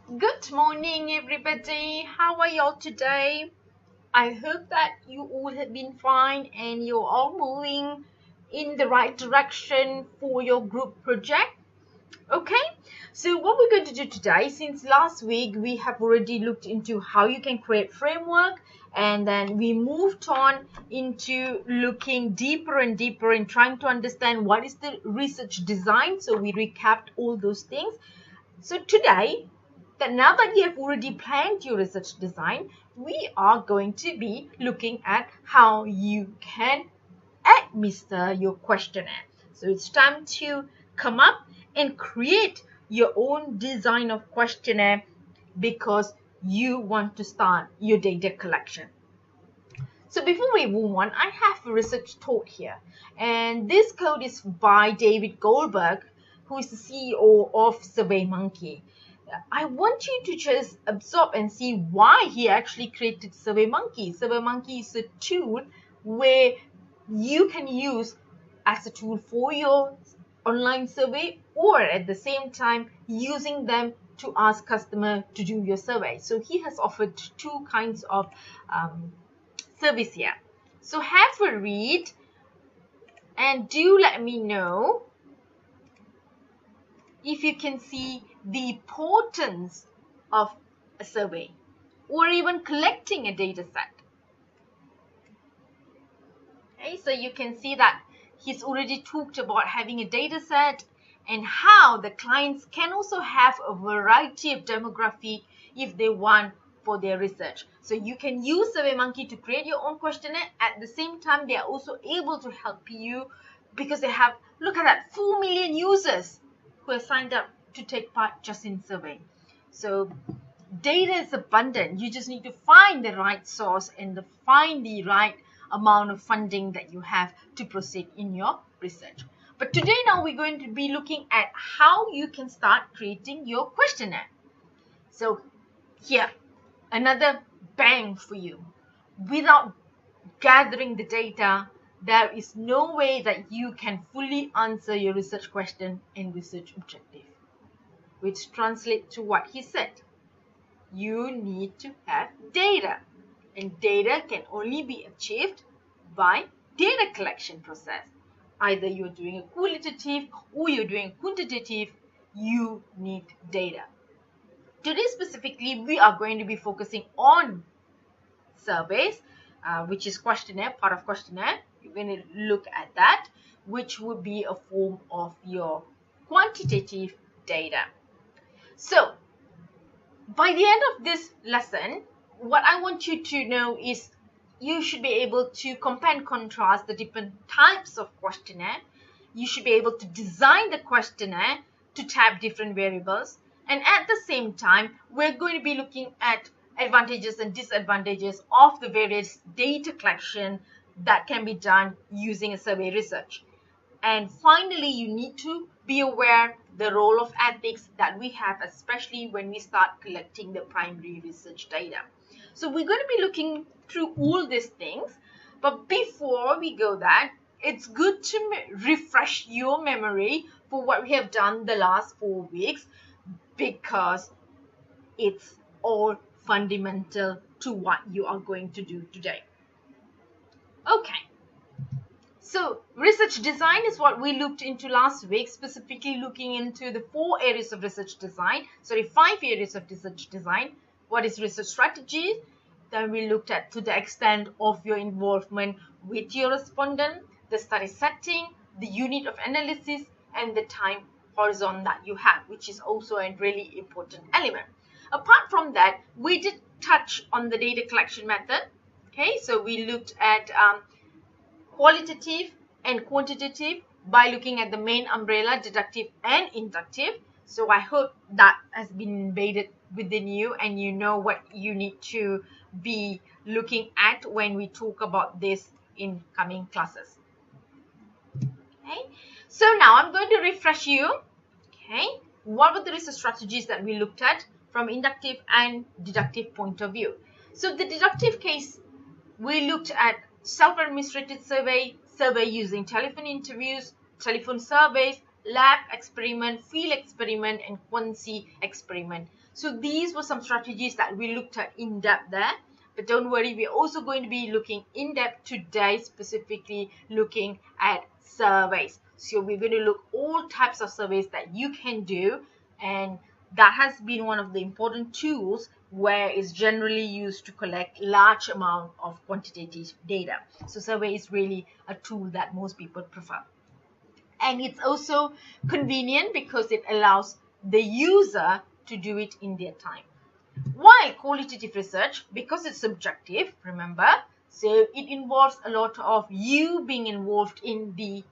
Good morning, everybody. How are y'all today? I hope that you all have been fine and you're all moving in the right direction for your group project. Okay, so what we're going to do today, since last week we have already looked into how you can create framework, and then we moved on into looking deeper and deeper and trying to understand what is the research design. So we recapped all those things. So today, that now that you have already planned your research design, we are going to be looking at how you can administer your questionnaire. So it's time to come up and create your own design of questionnaire because you want to start your data collection. So before we move on, I have a research thought here. And this code is by David Goldberg, who is the CEO of SurveyMonkey. I want you to just absorb and see why he actually created SurveyMonkey. SurveyMonkey is a tool where you can use as a tool for your online survey, or at the same time using them to ask customer to do your survey. So he has offered two kinds of service here. So have a read and do let me know if you can see the importance of a survey or even collecting a data set. Okay, so you can see that he's already talked about having a data set and how the clients can also have a variety of demographic if they want for their research. So you can use SurveyMonkey to create your own questionnaire. At the same time, they are also able to help you because they have, look at that, 4 million users who have signed up to take part just in survey. So data is abundant. You just need to find the right source and find the right amount of funding that you have to proceed in your research. But today now we're going to be looking at how you can start creating your questionnaire. So here, another bang for you. Without gathering the data, there is no way that you can fully answer your research question and research objective, which translates to what he said. You need to have data, and data can only be achieved by data collection process. Either you're doing a qualitative or you're doing quantitative, you need data. Today specifically, we are going to be focusing on surveys, which is questionnaire, part of questionnaire. You're going to look at that, which would be a form of your quantitative data. So by the end of this lesson, what I want you to know is you should be able to compare and contrast the different types of questionnaire. You should be able to design the questionnaire to tap different variables. And at the same time, we're going to be looking at advantages and disadvantages of the various data collection that can be done using a survey research. And finally, you need to be aware the role of ethics that we have, especially when we start collecting the primary research data. So we're going to be looking through all these things. But before we go that, it's good to refresh your memory for what we have done the last 4 weeks, because it's all fundamental to what you are going to do today. Okay. So research design is what we looked into last week, specifically looking into the 4 areas of research design. 5 areas of research design. What is research strategy? Then we looked at to the extent of your involvement with your respondent, the study setting, the unit of analysis, and the time horizon that you have, which is also a really important element. Apart from that, we did touch on the data collection method. Okay, so we looked at qualitative and quantitative by looking at the main umbrella, deductive and inductive. So I hope that has been embedded within you and you know what you need to be looking at when we talk about this in coming classes. Okay, so now I'm going to refresh you. Okay, what were the research strategies that we looked at from inductive and deductive point of view? So the deductive case, we looked at self-administrated survey using telephone interviews, telephone surveys, lab experiment, field experiment, and quansi experiment. So these were some strategies that we looked at in depth there. But don't worry, we're also going to be looking in depth today, specifically looking at surveys. So we're going to look all types of surveys that you can do, and that has been one of the important tools where it's generally used to collect large amount of quantitative data. So survey is really a tool that most people prefer. And it's also convenient because it allows the user to do it in their time. While qualitative research, because it's subjective, remember, so it involves a lot of you being involved in the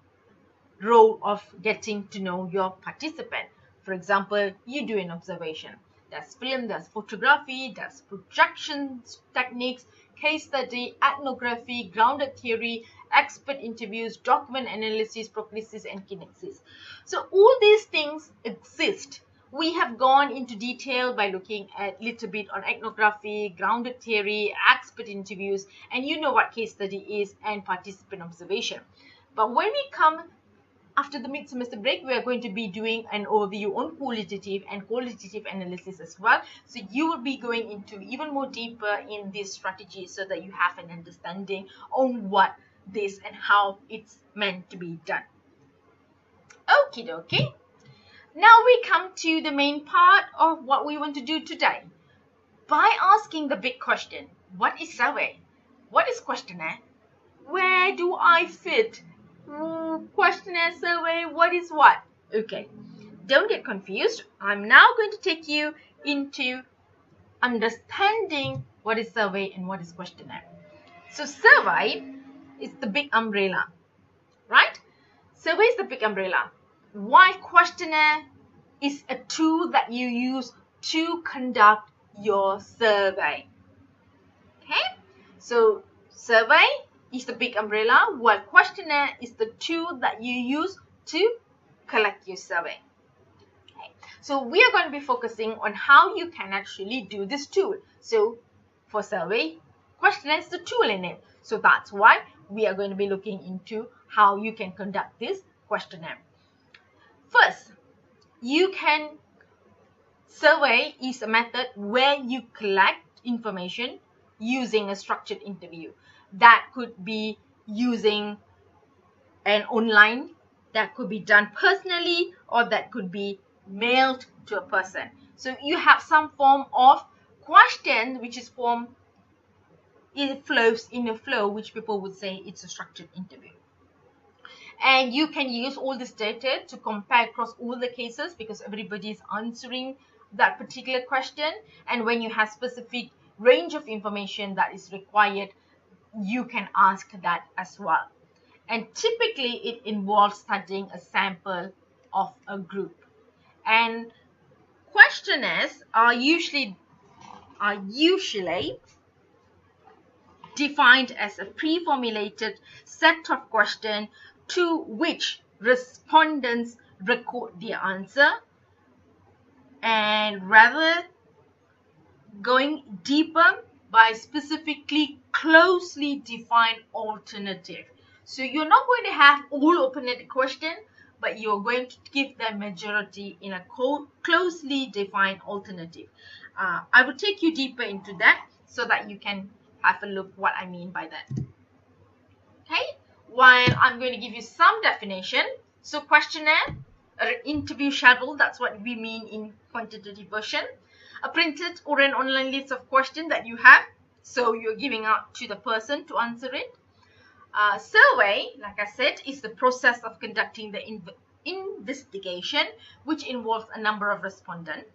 role of getting to know your participant. For example, you do an observation. There's film, there's photography, there's projection techniques, case study, ethnography, grounded theory, expert interviews, document analysis, proclisis, and kinesis. So all these things exist. We have gone into detail by looking at a little bit on ethnography, grounded theory, expert interviews, and you know what case study is, and participant observation. But when we come after the mid-semester break, we are going to be doing an overview on qualitative and qualitative analysis as well. So you will be going into even more deeper in this strategy so that you have an understanding on what this and how it's meant to be done. Okie dokie. Now we come to the main part of what we want to do today. By asking the big question, what is survey? What is questionnaire? Where do I fit? Questionnaire, survey, what is what? Okay, don't get confused. I'm now going to take you into understanding what is survey and what is questionnaire. So survey is the big umbrella, right? Survey is the big umbrella, while questionnaire is a tool that you use to conduct your survey. Okay, so survey is the big umbrella, while questionnaire is the tool that you use to collect your survey. Okay. So we are going to be focusing on how you can actually do this tool. So for survey, questionnaire is the tool in it. So that's why we are going to be looking into how you can conduct this questionnaire. First, survey is a method where you collect information using a structured interview. That could be using an online, that could be done personally, or that could be mailed to a person. So you have some form of question which is it flows in a flow, which people would say it's a structured interview. And you can use all this data to compare across all the cases because everybody is answering that particular question. And when you have specific range of information that is required, you can ask that as well. And typically it involves studying a sample of a group. And questionnaires are usually defined as a pre-formulated set of questions to which respondents record their answer, and rather going deeper by specifically closely defined alternative. So you're not going to have all open-ended question, but you're going to give them majority in a closely defined alternative. I will take you deeper into that so that you can have a look what I mean by that. Okay, while I'm going to give you some definition. So questionnaire, an interview schedule, that's what we mean in quantitative version. A printed or an online list of questions that you have, so you're giving out to the person to answer it. Survey, like I said, is the process of conducting the investigation, which involves a number of respondents.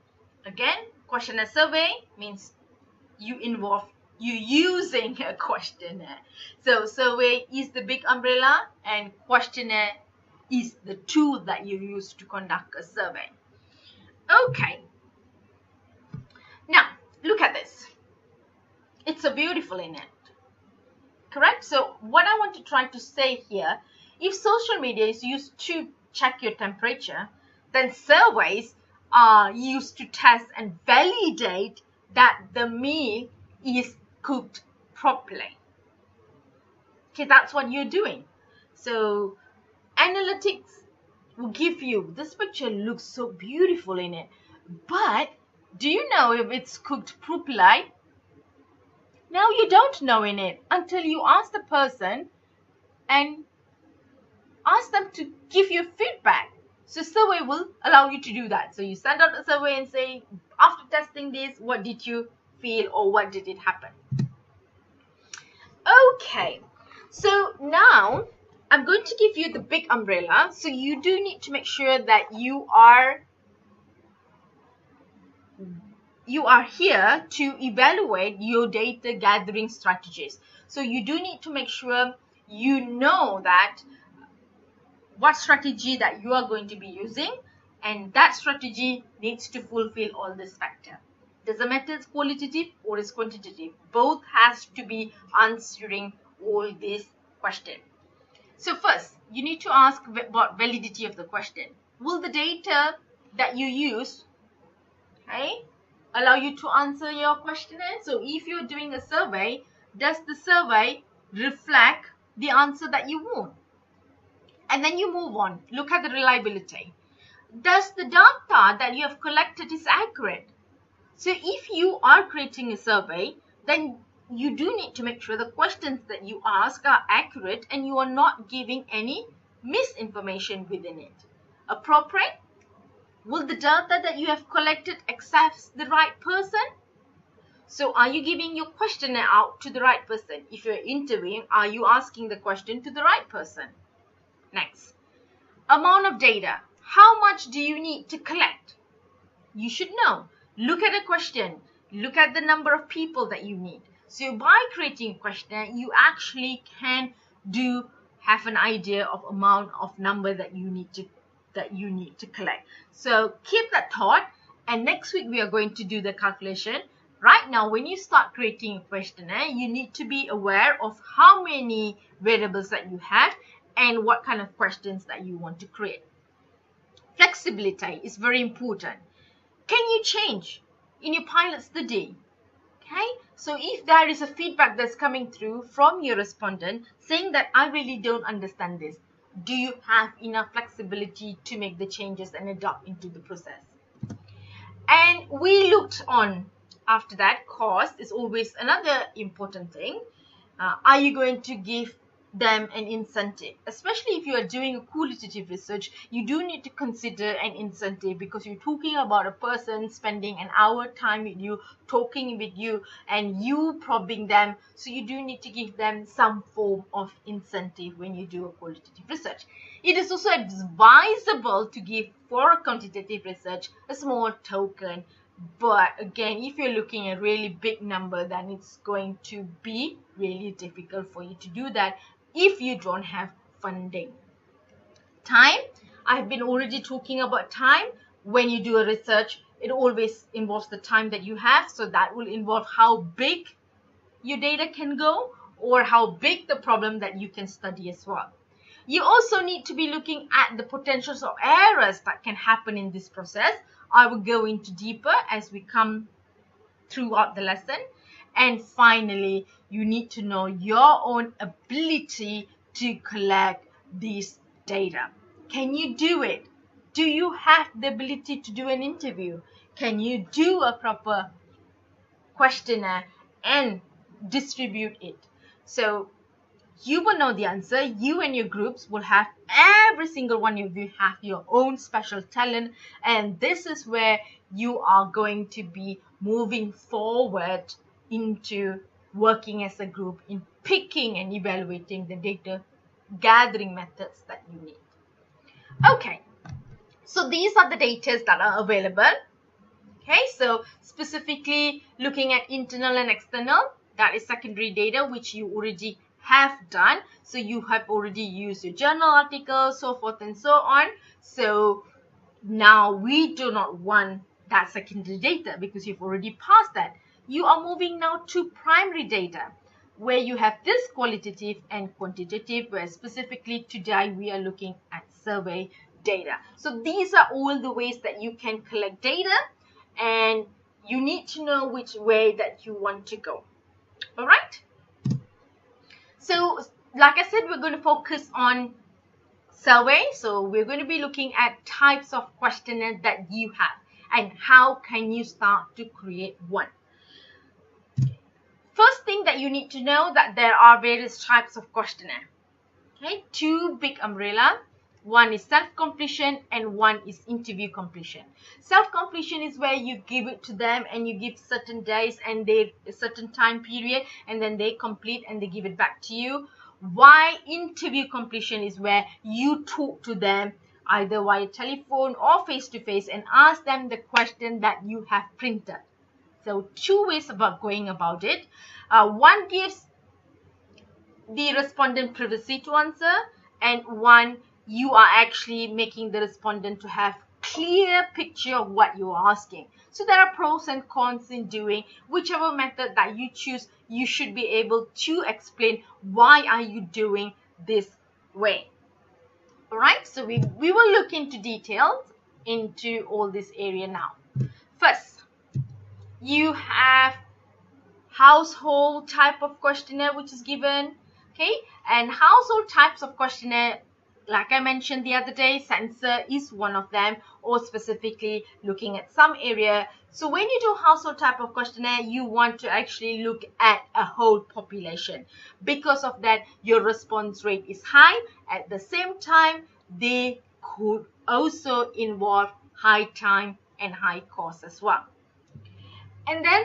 Again, questionnaire survey means you using a questionnaire. So survey is the big umbrella and questionnaire is the tool that you use to conduct a survey. Okay. Now, look at this. It's so beautiful in it. Correct? So what I want to try to say here, if social media is used to check your temperature, then surveys are used to test and validate that the meal is cooked properly. Okay, that's what you're doing. So analytics will give you, this picture looks so beautiful in it, but do you know if it's cooked properly? Now you don't know in it until you ask the person and ask them to give you feedback. So survey will allow you to do that. So you send out a survey and say, after testing this, what did you feel or what did it happen? Okay, so now I'm going to give you the big umbrella. So you do need to make sure that you are here to evaluate your data gathering strategies. So you do need to make sure you know that what strategy that you are going to be using, and that strategy needs to fulfill all this factor. Doesn't matter it's qualitative or it's quantitative, both has to be answering all these questions. So first, you need to ask about validity of the question. Will the data that you use, okay, allow you to answer your questionnaire? So if you're doing a survey, does the survey reflect the answer that you want? And then you move on. Look at the reliability. Does the data that you have collected is accurate? So if you are creating a survey, then you do need to make sure the questions that you ask are accurate and you are not giving any misinformation within it. Appropriate? Will the data that you have collected access the right person? So are you giving your questionnaire out to the right person? If you're interviewing, are you asking the question to the right person? Next, amount of data. How much do you need to collect? You should know. Look at the question. Look at the number of people that you need. So by creating a questionnaire, you actually can have an idea of amount of number that you need to collect. So keep that thought. And next week we are going to do the calculation. Right now, when you start creating a questionnaire, you need to be aware of how many variables that you have and what kind of questions that you want to create. Flexibility is very important. Can you change in your pilot study? Okay, so if there is a feedback that's coming through from your respondent saying that I really don't understand this, do you have enough flexibility to make the changes and adapt into the process? And we looked on after that, cost is always another important thing. Are you going to give them an incentive? Especially if you are doing a qualitative research, you do need to consider an incentive because you're talking about a person spending an hour time with you, talking with you, and you probing them. So you do need to give them some form of incentive when you do a qualitative research. It is also advisable to give for a quantitative research a small token. But again, if you're looking at a really big number, then it's going to be really difficult for you to do that if you don't have funding. Time, I've been already talking about time. When you do a research, it always involves the time that you have. So that will involve how big your data can go or how big the problem that you can study as well. You also need to be looking at the potentials of errors that can happen in this process. I will go into deeper as we come throughout the lesson. And finally, you need to know your own ability to collect these data. Can you do it? Do you have the ability to do an interview? Can you do a proper questionnaire and distribute it? So you will know the answer. You and your groups will have, every single one of you have your own special talent, and this is where you are going to be moving forward into working as a group in picking and evaluating the data gathering methods that you need. Okay, so these are the data that are available. Okay, so specifically looking at internal and external, that is secondary data which you already have done. So you have already used your journal articles, so forth and so on. So now we do not want that secondary data because you've already passed that. You are moving now to primary data where you have this qualitative and quantitative, where specifically today we are looking at survey data. So these are all the ways that you can collect data, and you need to know which way that you want to go. All right. So, like I said, we're going to focus on survey. So we're going to be looking at types of questionnaires that you have and how can you start to create one. First thing that you need to know that there are various types of questionnaire. Okay, two big umbrella. One is self-completion and one is interview completion. Self-completion is where you give it to them and you give certain days and they a certain time period and then they complete and they give it back to you. Why interview completion is where you talk to them either via telephone or face-to-face and ask them the question that you have printed. So two ways about going about it. One gives the respondent privacy to answer, and one you are actually making the respondent to have clear picture of what you are asking. So there are pros and cons in doing whichever method that you choose. You should be able to explain why are you doing this way. All right, so we will look into details into all this area now. First, you have household type of questionnaire which is given. Okay, and household types of questionnaire, like I mentioned the other day, sensor is one of them, or specifically looking at some area. So when you do household type of questionnaire, you want to actually look at a whole population. Because of that, your response rate is high. At the same time, they could also involve high time and high cost as well. And then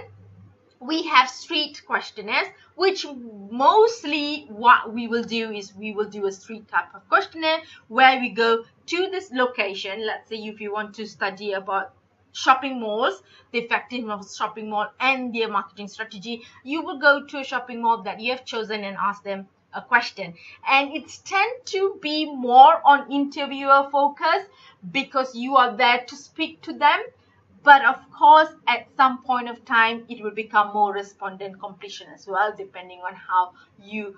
we have street questionnaires, which mostly what we will do is we will do a street type of questionnaire where we go to this location. Let's say if you want to study about shopping malls, the effectiveness of shopping mall and their marketing strategy, you will go to a shopping mall that you have chosen and ask them a question. And it's tend to be more on interviewer focus because you are there to speak to them. But of course, at some point of time, it will become more respondent completion as well, depending on how you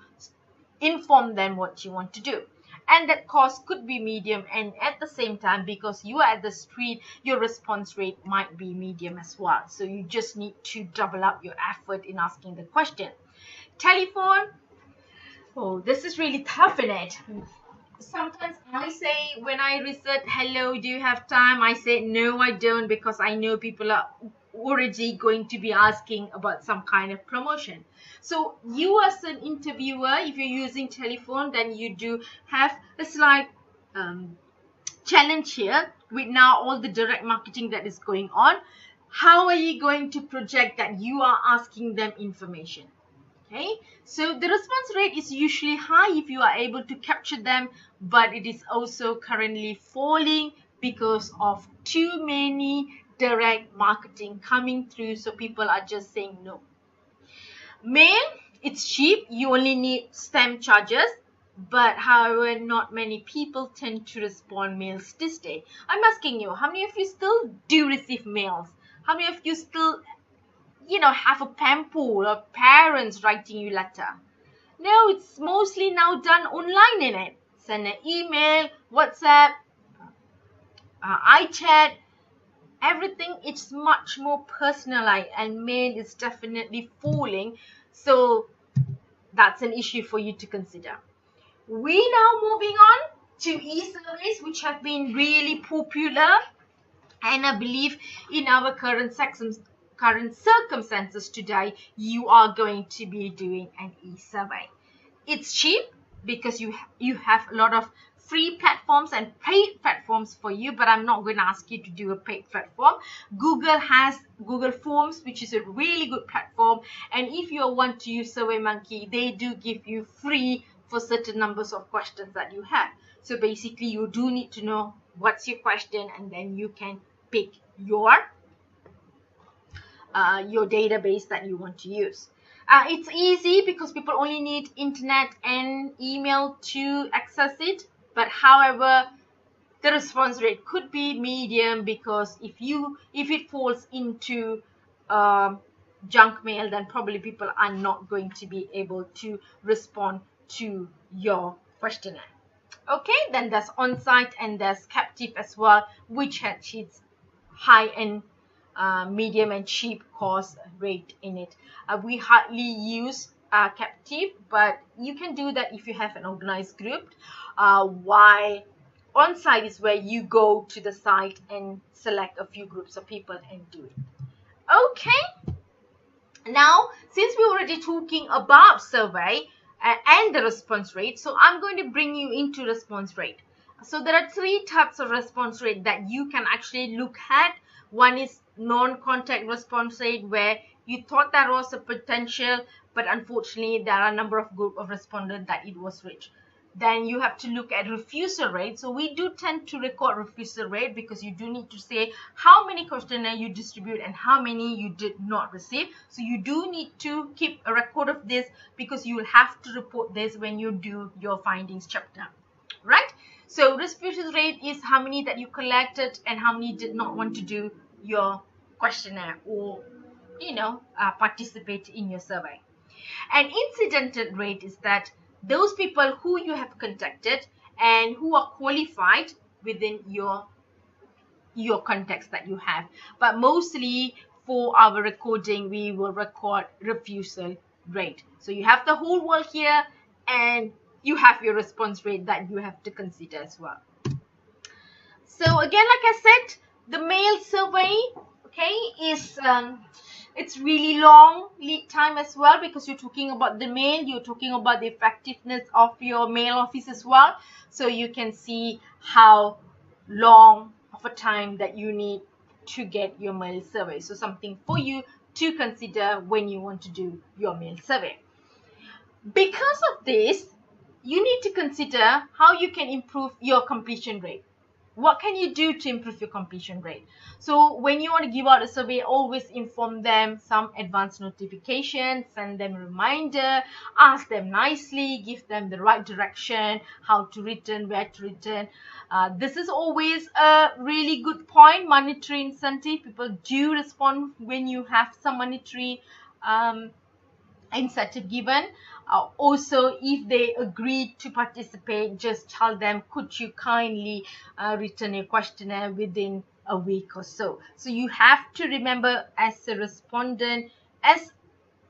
inform them what you want to do. And that cost could be medium, and at the same time, because you are at the street, your response rate might be medium as well. So you just need to double up your effort in asking the question. Telephone, oh, this is really tough in it. Sometimes I say when I research, hello, do you have time? I say, no, I don't, because I know people are already going to be asking about some kind of promotion. So you as an interviewer, if you're using telephone, then you do have a slight challenge here with now all the direct marketing that is going on. How are you going to project that you are asking them information? Okay, so the response rate is usually high if you are able to capture them, but it is also currently falling because of too many direct marketing coming through, so people are just saying no. Mail, it's cheap, you only need stamp charges, but however, not many people tend to respond mails this day. I'm asking you, how many of you still do receive mails? How many of you still have a pen pool or parents writing you letter? No, it's mostly now done online in it. Send an email, WhatsApp, iChat, everything is much more personalized, and mail is definitely falling. So that's an issue for you to consider. We now moving on to e-surveys, which have been really popular, and I believe in our current circumstances today, you are going to be doing an e-survey. It's cheap because you have a lot of free platforms and paid platforms for you, but I'm not going to ask you to do a paid platform. Google has Google Forms, which is a really good platform, and if you want to use SurveyMonkey, they do give you free for certain numbers of questions that you have. So basically, you do need to know what's your question, and then you can pick your database that you want to use. It's easy because people only need internet and email to access it. But however, the response rate could be medium because if it falls into junk mail, then probably people are not going to be able to respond to your questionnaire. Okay, then there's on-site and there's captive as well, which has its high-end, medium and cheap cost rate in it. We hardly use captive, but you can do that if you have an organized group. Why on-site is where you go to the site and select a few groups of people and do it. Okay, now since we're already talking about survey and the response rate, so I'm going to bring you into response rate. So there are three types of response rate that you can actually look at. One is non-contact response rate, where you thought that was a potential, but unfortunately there are a number of group of respondents that it was reached. Then you have to look at refusal rate. So we do tend to record refusal rate because you do need to say how many questionnaires you distribute and how many you did not receive. So you do need to keep a record of this because you will have to report this when you do your findings chapter, right? So refusal rate is how many that you collected and how many did not want to do your questionnaire or participate in your survey. And incidental rate is that those people who you have contacted and who are qualified within your context that you have. But mostly for our recording, we will record refusal rate. So you have the whole world here and you have your response rate that you have to consider as well. So again, like I said, the mail survey, okay, is it's really long lead time as well, because you're talking about the mail, you're talking about the effectiveness of your mail office as well. So you can see how long of a time that you need to get your mail survey. So something for you to consider when you want to do your mail survey. Because of this, you need to consider how you can improve your completion rate. What can you do to improve your completion rate? So when you want to give out a survey, always inform them some advance notification, send them a reminder, ask them nicely, give them the right direction, how to return, where to return. This is always a really good point, monetary incentive. People do respond when you have some monetary incentive given. Also, if they agree to participate, just tell them, could you kindly return a questionnaire within a week or so. So you have to remember, as a respondent, as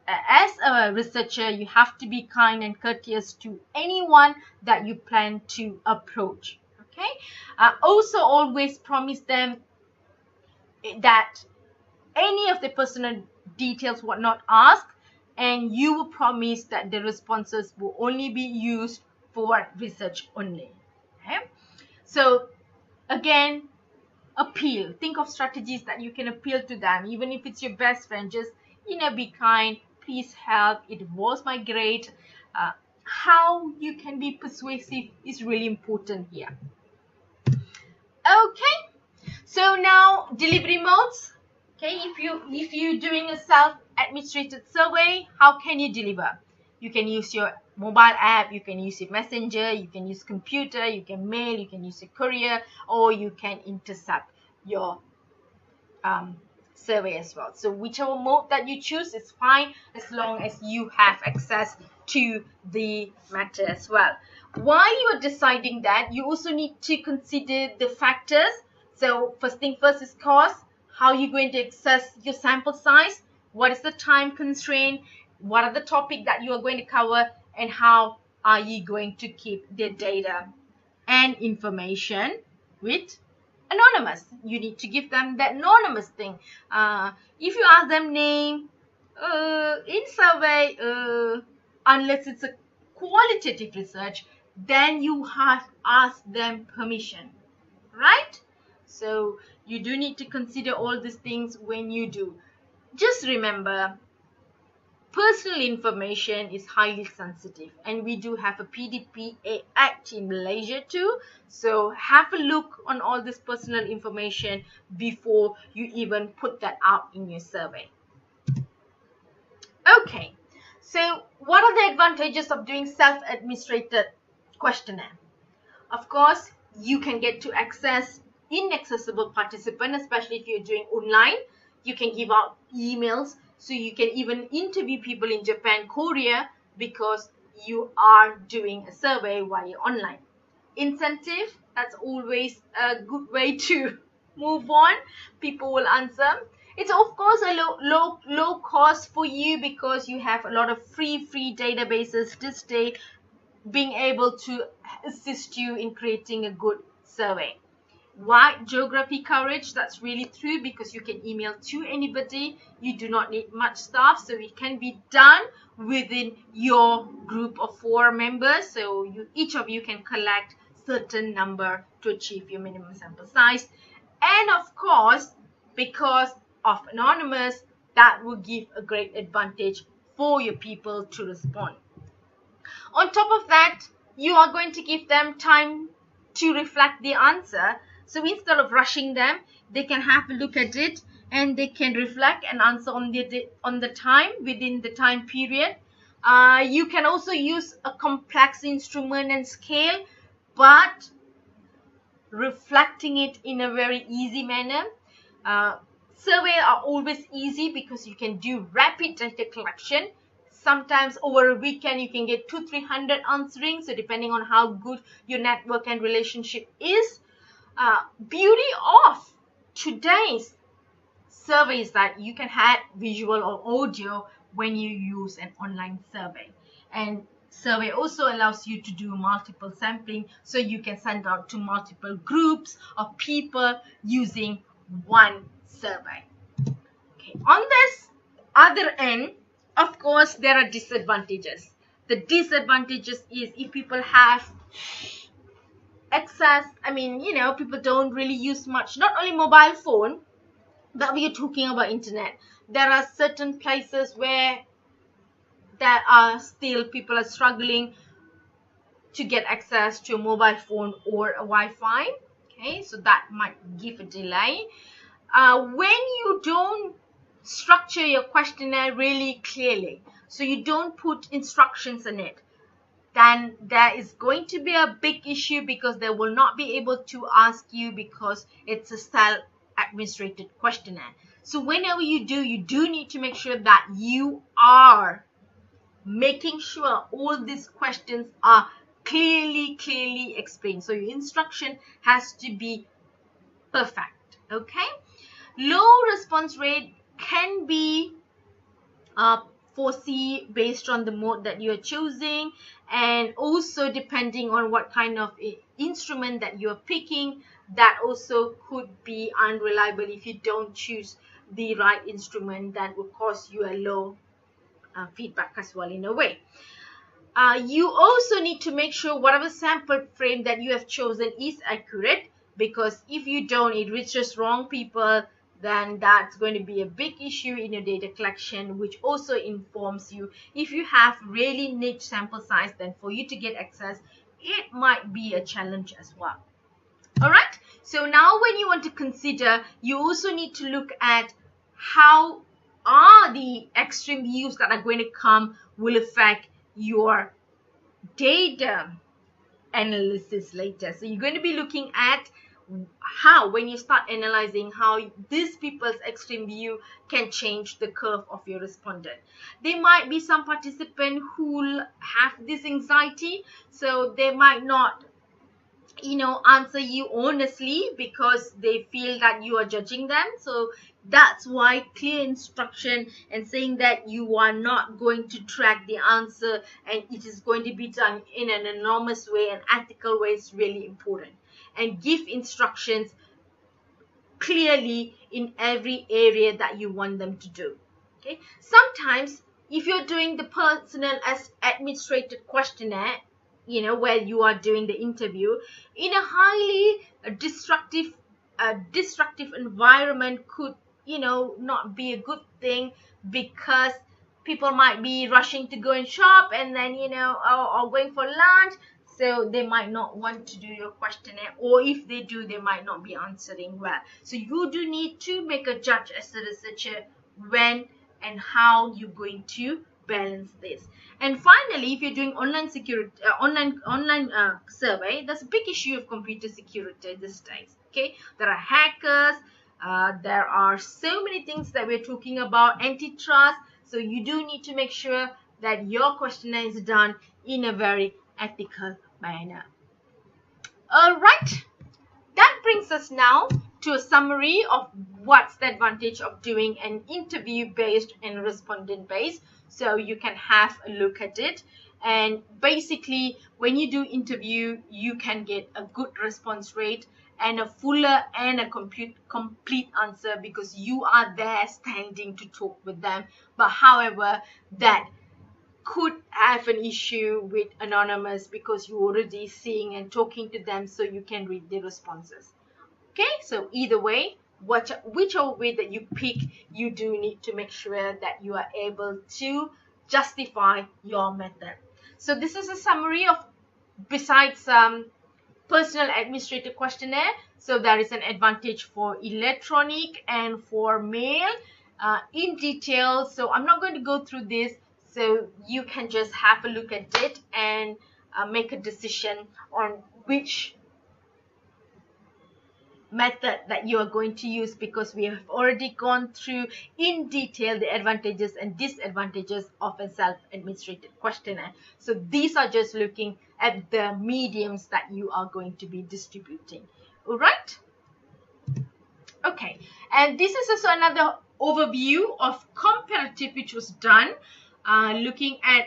a researcher, you have to be kind and courteous to anyone that you plan to approach. Okay. Also, always promise them that any of the personal details were not asked, and you will promise that the responses will only be used for research only. Okay? So again, appeal. Think of strategies that you can appeal to them. Even if it's your best friend, just be kind. Please help. It was my grade. How you can be persuasive is really important here. Okay. So now delivery modes. Okay, if you're doing a self-administrated survey, how can you deliver? You can use your mobile app, you can use your messenger, you can use computer, you can mail, you can use a courier, or you can intercept your survey as well. So whichever mode that you choose is fine, as long as you have access to the matter as well. While you are deciding that, you also need to consider the factors. So first thing first is cost. How are you going to access your sample size? What is the time constraint? What are the topics that you are going to cover? And how are you going to keep the data and information with anonymous? You need to give them that anonymous thing. If you ask them name, in survey, unless it's a qualitative research, then you have asked them permission, right? So you do need to consider all these things when you do. Just remember, personal information is highly sensitive, and we do have a PDPA Act in Malaysia too. So have a look on all this personal information before you even put that out in your survey. Okay, so what are the advantages of doing self-administrated questionnaire? Of course, you can get to access inaccessible participant, especially if you're doing online. You can give out emails, so you can even interview people in Japan, Korea, because you are doing a survey while you're online. Incentive, that's always a good way to move on. People will answer. It's of course a low cost for you because you have a lot of free databases this day being able to assist you in creating a good survey. Wide geography coverage, that's really true, because you can email to anybody. You do not need much staff, so it can be done within your group of 4 members. So each of you can collect certain number to achieve your minimum sample size. And of course, because of anonymous, that will give a great advantage for your people to respond. On top of that, you are going to give them time to reflect the answer. So instead of rushing them, they can have a look at it and they can reflect and answer on the time, within the time period. You can also use a complex instrument and scale, but reflecting it in a very easy manner. Surveys are always easy because you can do rapid data collection. Sometimes over a weekend you can get 200-300 answering, so depending on how good your network and relationship is. Beauty of today's survey is that you can have visual or audio when you use an online survey, and survey also allows you to do multiple sampling, so you can send out to multiple groups of people using one survey. Okay. On this other end, of course, there are disadvantages. The disadvantages is if people have access, people don't really use much, not only mobile phone, but we are talking about internet. There are certain places where there are still people are struggling to get access to a mobile phone or a Wi-Fi. Okay, so that might give a delay. When you don't structure your questionnaire really clearly, so you don't put instructions in it, then there is going to be a big issue because they will not be able to ask you because it's a self-administrated questionnaire. So whenever you do need to make sure that you are making sure all these questions are clearly explained. So your instruction has to be perfect. Okay, low response rate can be foresee based on the mode that you are choosing, and also depending on what kind of instrument that you are picking, that also could be unreliable. If you don't choose the right instrument, that will cause you a low feedback as well in a way. You also need to make sure whatever sample frame that you have chosen is accurate, because if you don't, it reaches wrong people, then that's going to be a big issue in your data collection, which also informs you if you have really niche sample size, then for you to get access, it might be a challenge as well. All right, so now when you want to consider, you also need to look at how are the extreme views that are going to come will affect your data analysis later. So you're going to be looking at how, when you start analyzing, how these people's extreme view can change the curve of your respondent. There might be some participant who have this anxiety, so they might not answer you honestly because they feel that you are judging them. So that's why clear instruction and saying that you are not going to track the answer and it is going to be done in an anonymous way and ethical way is really important. And give instructions clearly in every area that you want them to do. Okay. Sometimes if you're doing the personal as administrated questionnaire, where you are doing the interview in a highly destructive environment, could not be a good thing, because people might be rushing to go and shop and then or going for lunch, so they might not want to do your questionnaire, or if they do, they might not be answering well. So you do need to make a judge as a researcher when and how you're going to balance this. And finally, if you're doing online security, online survey, there's a big issue of computer security these days. Okay, there are hackers, there are so many things that we're talking about, antitrust. So you do need to make sure that your questionnaire is done in a very ethical manner. All right, that brings us now to a summary of what's the advantage of doing an interview based and respondent based. So you can have a look at it. And basically, when you do interview, you can get a good response rate and a fuller and a complete answer because you are there standing to talk with them. But however, that could have an issue with anonymous because you're already seeing and talking to them, so you can read the responses. Okay, so either way, whichever way that you pick, you do need to make sure that you are able to justify your method. So this is a summary of, besides personal administrator questionnaire, so there is an advantage for electronic and for mail in detail. So I'm not going to go through this, so you can just have a look at it and make a decision on which method that you are going to use, because we have already gone through in detail the advantages and disadvantages of a self-administrated questionnaire. So these are just looking at the mediums that you are going to be distributing. All right. Okay, and this is also another overview of comparative which was done, looking at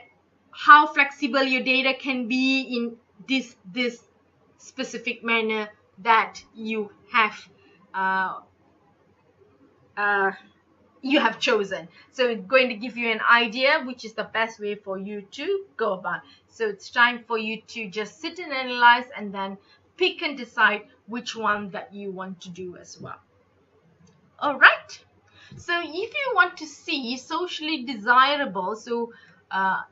how flexible your data can be in this specific manner that you have chosen. So it's going to give you an idea which is the best way for you to go about. So it's time for you to just sit and analyze and then pick and decide which one that you want to do as well. All right. So if you want to see socially desirable, so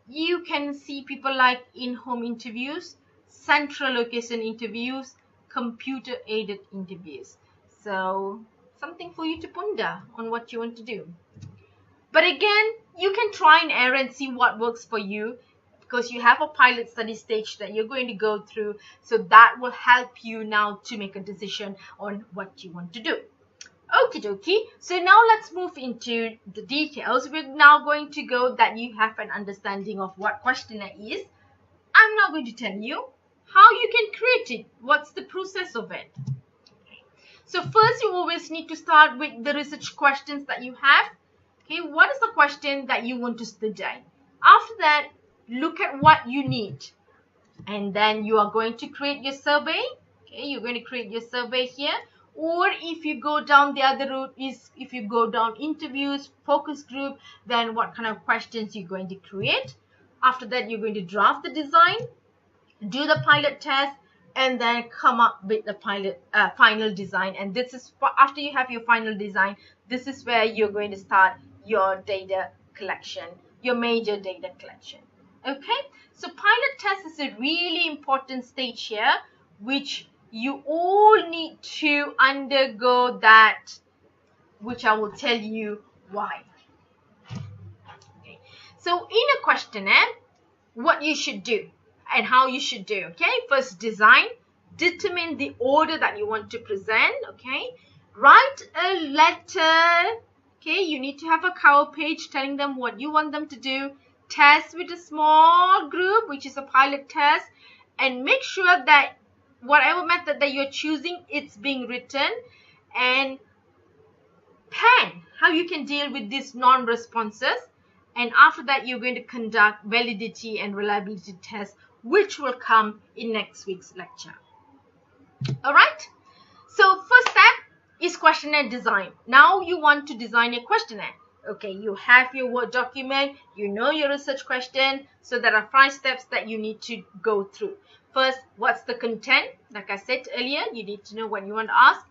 you can see people like in-home interviews, central location interviews, computer aided interviews. So something for you to ponder on what you want to do. But again, you can try and error and see what works for you, because you have a pilot study stage that you're going to go through. So that will help you now to make a decision on what you want to do. Okie dokie. So now let's move into the details. We're now going to go that you have an understanding of what questionnaire is. I'm now going to tell you how you can create it. What's the process of it? Okay. So first, you always need to start with the research questions that you have. Okay, what is the question that you want to study? After that, look at what you need. And then you are going to create your survey. Okay, you're going to create your survey here. Or if you go down the other route, is if you go down interviews, focus group, then what kind of questions you're going to create. After that, you're going to draft the design, do the pilot test, and then come up with the final design. And this is after you have your final design, this is where you're going to start your data collection, your major data collection. Okay, so pilot test is a really important stage here, which you all need to undergo that, which I will tell you why. Okay. So in a questionnaire, what you should do and how you should do. Okay, first design, determine the order that you want to present. Okay, write a letter. Okay, you need to have a cover page telling them what you want them to do. Test with a small group, which is a pilot test, and make sure that whatever method that you're choosing, it's being written, and plan how you can deal with these non-responses. And after that, you're going to conduct validity and reliability tests, which will come in next week's lecture. All right. So first step is questionnaire design. Now you want to design a questionnaire. Okay, you have your Word document, you know your research question. So there are 5 steps that you need to go through. First, what's the content? Like I said earlier, you need to know what you want to ask,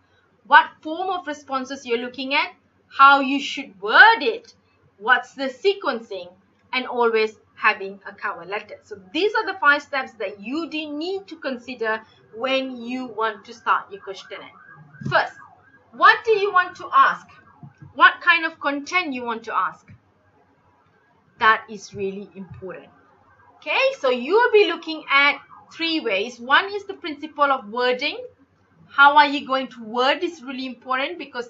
what form of responses you're looking at, how you should word it, what's the sequencing, and always having a cover letter. So these are the 5 steps that you do need to consider when you want to start your questionnaire. First, what do you want to ask? What kind of content you want to ask? That is really important. Okay, so you will be looking at 3 ways. One is the principle of wording. How are you going to word is really important, because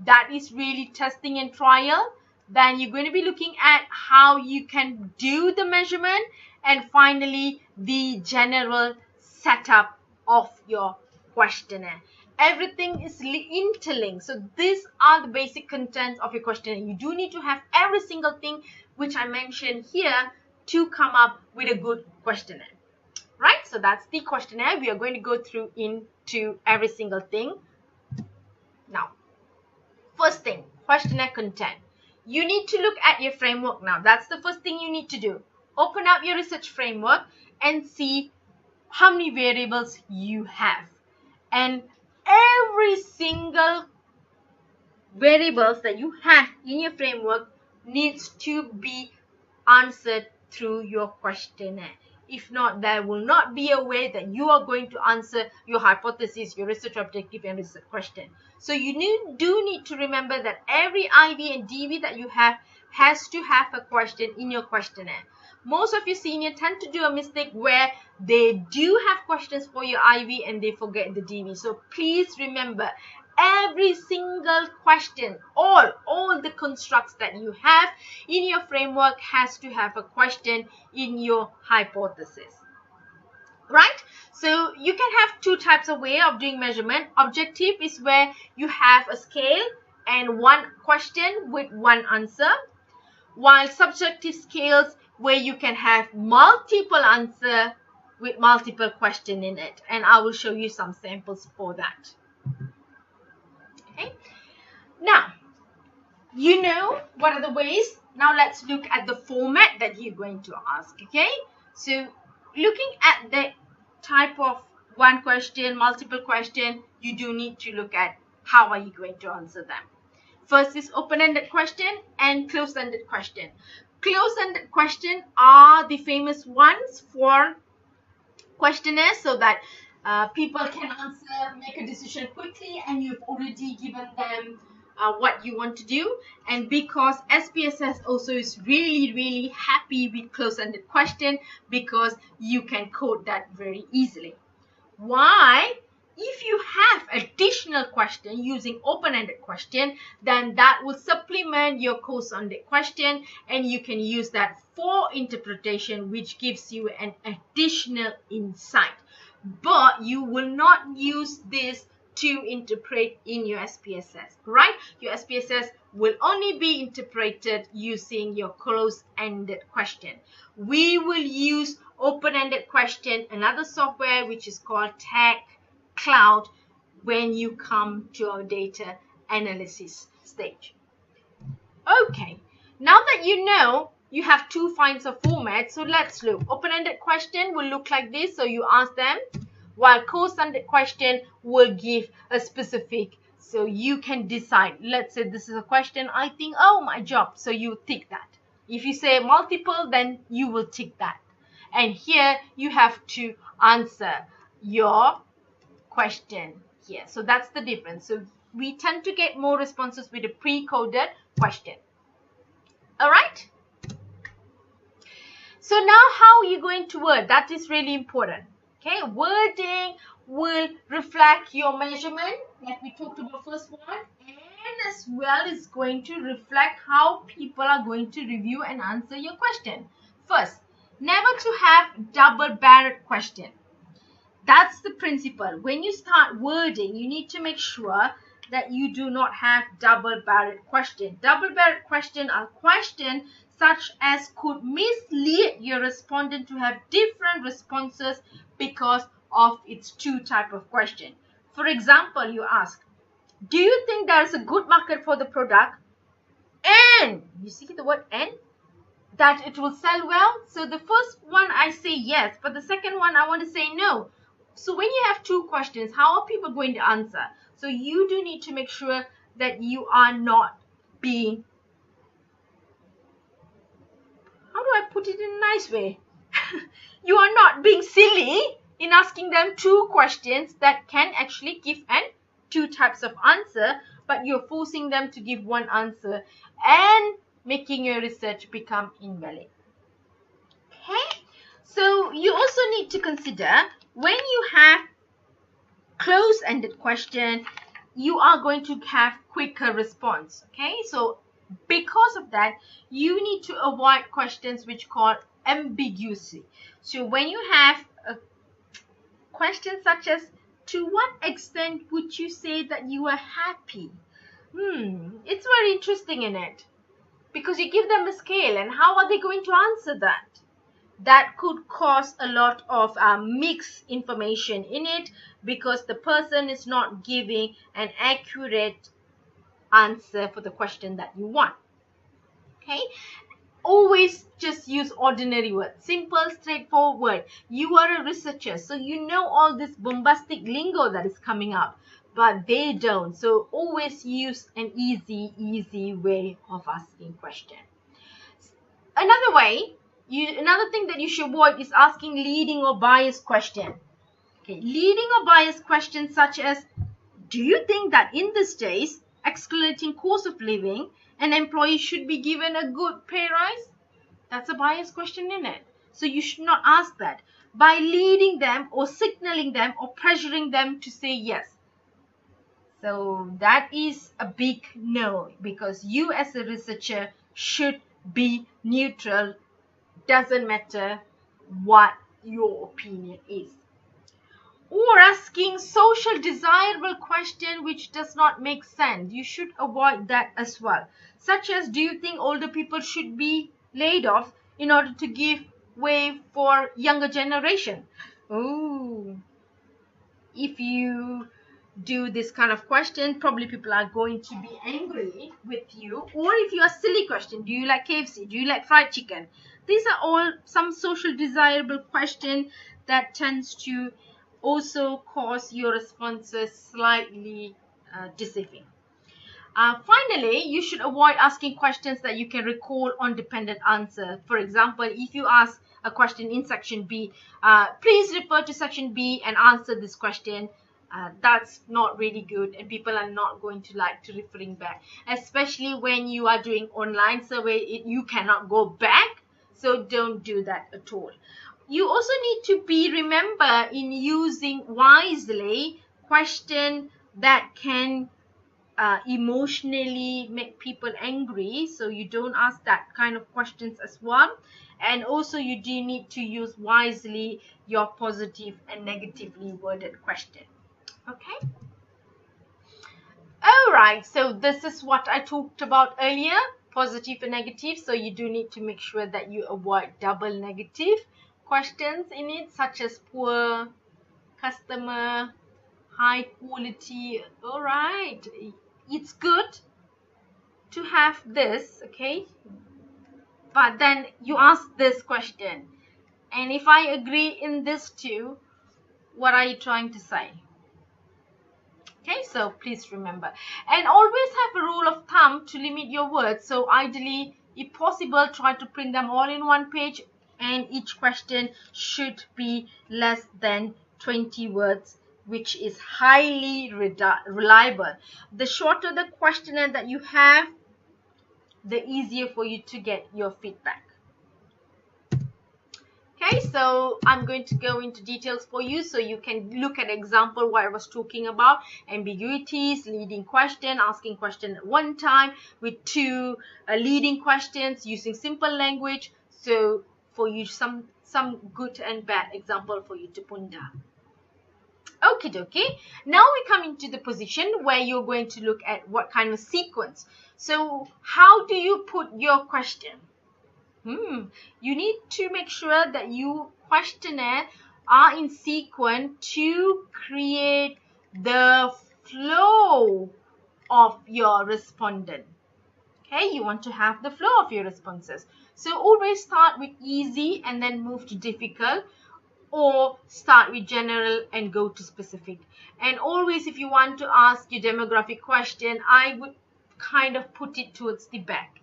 that is really testing and trial. Then you're going to be looking at how you can do the measurement, and finally the general setup of your questionnaire. everything is interlinked. So these are the basic contents of your questionnaire. You do need to have every single thing which I mentioned here to come up with a good questionnaire. Right? So that's the questionnaire. We are going to go through into every single thing. Now, first thing, questionnaire content. You need to look at your framework now. That's the first thing you need to do. Open up your research framework and see how many variables you have. And every single variables that you have in your framework needs to be answered through your questionnaire. If not, there will not be a way that you are going to answer your hypothesis, your research objective, and research question. So you do need to remember that every IB and DB that you have has to have a question in your questionnaire. Most of your seniors tend to do a mistake where they do have questions for your IB and they forget the DB. So please remember, every single question, all the constructs that you have in your framework has to have a question in your hypothesis. Right? So you can have two types of way of doing measurement. Objective is where you have a scale and one question with one answer, while subjective scales where you can have multiple answer with multiple question in it, and I will show you some samples for that. Okay, now you know what are the ways. Now let's look at the format that you're going to ask. Okay, so looking at the type of one question, multiple question, you do need to look at how are you going to answer them. First is open-ended question and closed-ended question. Closed-ended question are the famous ones for questionnaires, so that people can answer, make a decision quickly, and you've already given them what you want to do. And because SPSS also is really happy with closed-ended question, because you can code that very easily. Why? If you have additional question using open-ended question, then that will supplement your closed-ended question, and you can use that for interpretation, which gives you an additional insight. But you will not use this to interpret in your SPSS, right? Your SPSS will only be interpreted using your closed-ended question. We will use open-ended question, another software which is called Tech Cloud, when you come to our data analysis stage. Okay, now that you know you have two kinds of formats, so let's look. Open-ended question will look like this, so you ask them, while closed-ended question will give a specific, so you can decide. Let's say this is a question, I think, oh, my job, so you tick that. If you say multiple, then you will tick that. And here you have to answer your question here. So that's the difference. So we tend to get more responses with a pre-coded question. All right. So now how are you going to word? That is really important. Okay, wording will reflect your measurement, like we talked about first one, and as well is going to reflect how people are going to review and answer your question. First, never to have double-barreled question. That's the principle. When you start wording, you need to make sure that you do not have double-barreled question. Double-barreled question are questions such as could mislead your respondent to have different responses because of its two type of question. For example, you ask, do you think there is a good market for the product? And you see the word and? That it will sell well? So the first one I say yes, but the second one I want to say no. So when you have two questions, how are people going to answer? So you do need to make sure that you are not being, how do I put it in a nice way? You are not being silly in asking them two questions that can actually give two types of answer, but you're forcing them to give one answer and making your research become invalid. Okay, so you also need to consider when you have closed-ended question, you are going to have quicker response. Okay, so because of that, you need to avoid questions which call ambiguity. So when you have a question such as to what extent would you say that you are happy? It's very interesting in it, because you give them a scale, and how are they going to answer that? That could cause a lot of mixed information in it, because the person is not giving an accurate answer for the question that you want. Okay, always just use ordinary words, simple, straightforward. You are a researcher, so you know all this bombastic lingo that is coming up, but they don't. So always use an easy way of asking questions. Another thing that you should avoid is asking leading or biased question. Okay, leading or biased questions such as, do you think that in these days, escalating cost of living, an employee should be given a good pay rise? That's a biased question, isn't it? So you should not ask that. By leading them or signaling them or pressuring them to say yes. So that is a big no, because you as a researcher should be neutral. Doesn't matter what your opinion is. Or asking social desirable question which does not make sense. You should avoid that as well. Such as, do you think older people should be laid off in order to give way for younger generation? If you do this kind of question, probably people are going to be angry with you. Or if you ask silly question, do you like KFC? Do you like fried chicken? These are all some social desirable question that tends to also cause your responses slightly deceiving. Finally, you should avoid asking questions that you can recall on dependent answer. For example, if you ask a question in section B, please refer to section B and answer this question. That's not really good, and people are not going to like to referring back, especially when you are doing online survey. You cannot go back, so don't do that at all. You also need to remember in using wisely question that can emotionally make people angry, so you don't ask that kind of questions as well. And also you do need to use wisely your positive and negatively worded question. Okay, all right, so this is what I talked about earlier, positive and negative. So you do need to make sure that you avoid double negative questions in it, such as poor, customer, high quality. All right, it's good to have this, okay, but then you ask this question, and if I agree in this too, what are you trying to say? Okay, so please remember, and always have a rule of thumb to limit your words. So ideally, if possible, try to print them all in one page, and each question should be less than 20 words, which is highly reliable. The shorter the questionnaire that you have, the easier for you to get your feedback. Okay, so I'm going to go into details for you so you can look at example what I was talking about. Ambiguities, leading question, asking question at one time with two leading questions, using simple language. So for you, some good and bad example for you to ponder. Okie dokie. Now we come into the position where you're going to look at what kind of sequence. So how do you put your question? You need to make sure that your questionnaire are in sequence to create the flow of your respondent. Okay, you want to have the flow of your responses. So always start with easy and then move to difficult, or start with general and go to specific. And always, if you want to ask your demographic question, I would kind of put it towards the back.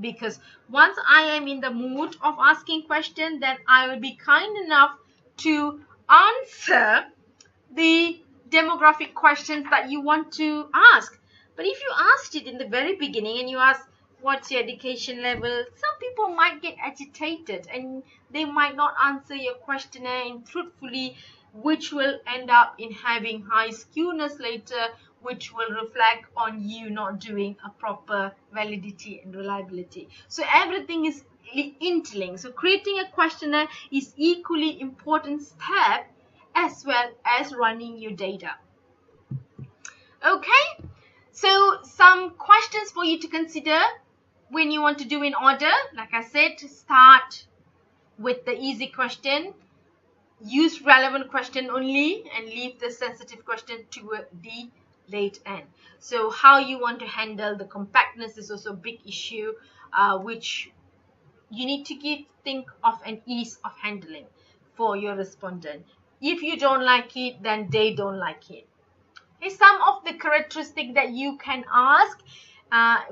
Because once I am in the mood of asking question, then I will be kind enough to answer the demographic questions that you want to ask. But if you asked it in the very beginning and you ask, what's your education level? Some people might get agitated and they might not answer your questionnaire truthfully, which will end up in having high skewness later, which will reflect on you not doing a proper validity and reliability. So everything is interlinked. So creating a questionnaire is equally important step as well as running your data. Okay, so some questions for you to consider when you want to do in order. Like I said, start with the easy question, use relevant question only, and leave the sensitive question to the late end. So how you want to handle the compactness is also a big issue, which you need to think of an ease of handling for your respondent. If you don't like it, then they don't like it. Okay, some of the characteristics that you can ask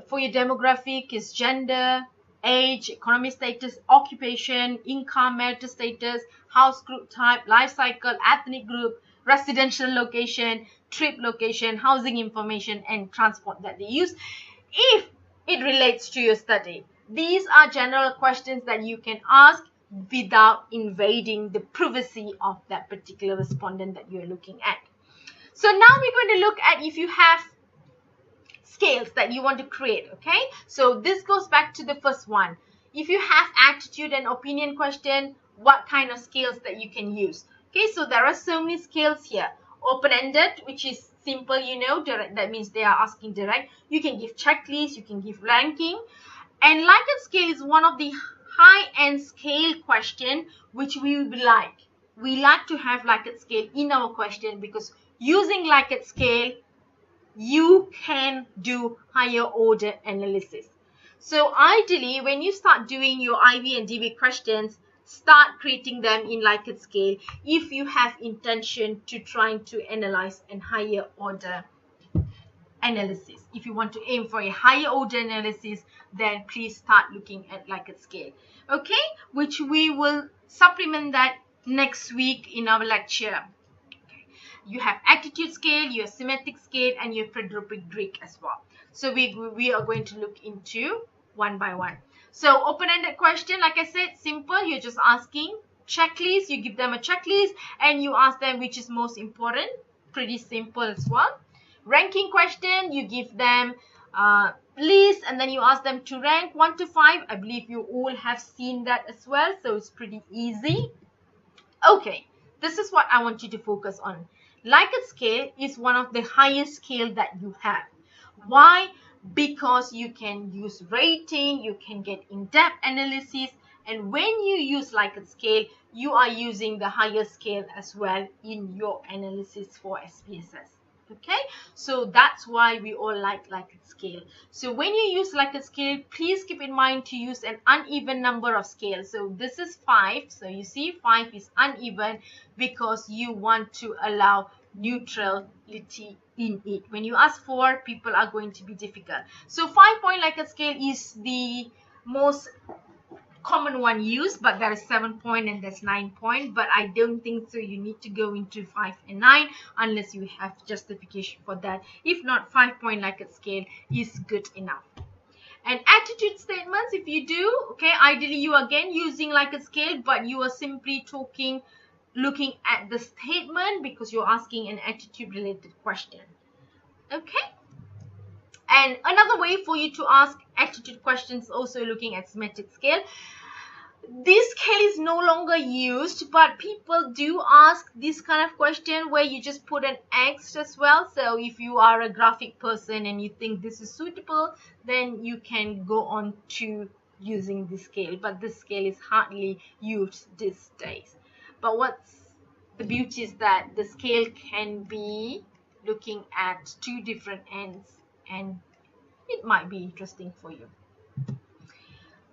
for your demographic is gender, age, economic status, occupation, income, marital status, house group type, life cycle, ethnic group, residential location, trip location, housing information, and transport that they use, if it relates to your study. These are general questions that you can ask without invading the privacy of that particular respondent that you're looking at. So now we're going to look at if you have scales that you want to create, okay? So this goes back to the first one. If you have attitude and opinion question, what kind of scales that you can use? Okay, so there are so many scales here. Open-ended, which is simple, direct, that means they are asking direct. You can give checklist, you can give ranking. And Likert scale is one of the high-end scale question which we would like. We like to have Likert scale in our question because using Likert scale, you can do higher order analysis. So ideally, when you start doing your IB and DB questions, start creating them in Likert scale if you have intention to trying to analyze a higher order analysis. If you want to aim for a higher order analysis, then please start looking at Likert scale. Okay, which we will supplement that next week in our lecture. You have attitude scale, you have semantic scale, and you have Frederick Greek as well. So we are going to look into one by one. So open-ended question, like I said, simple. You're just asking. Checklist, you give them a checklist and you ask them which is most important. Pretty simple as well. Ranking question, you give them list and then you ask them to rank 1 to 5. I believe you all have seen that as well. So it's pretty easy. Okay, this is what I want you to focus on. Likert scale is one of the highest scale that you have. Why? Because you can use rating, you can get in-depth analysis, and when you use Likert scale, you are using the higher scale as well in your analysis for SPSS. Okay, so that's why we all like Likert scale. So when you use Likert scale, please keep in mind to use an uneven number of scales. So this is 5. So you see 5 is uneven because you want to allow neutrality in it. When you ask 4, people are going to be difficult. So 5-point Likert scale is the most common one used, but there is 7-point and there's 9-point, but I don't think so you need to go into 5 and 9 unless you have justification for that. If not, 5-point Likert scale is good enough. And attitude statements, if you do, okay, ideally you are again using Likert scale, but you are simply looking at the statement because you're asking an attitude related question. Okay, and another way for you to ask attitude questions, also looking at semantic scale. This scale is no longer used, but people do ask this kind of question where you just put an X as well. So if you are a graphic person and you think this is suitable, then you can go on to using this scale. But this scale is hardly used these days. But what's the beauty is that the scale can be looking at 2 different ends, and it might be interesting for you.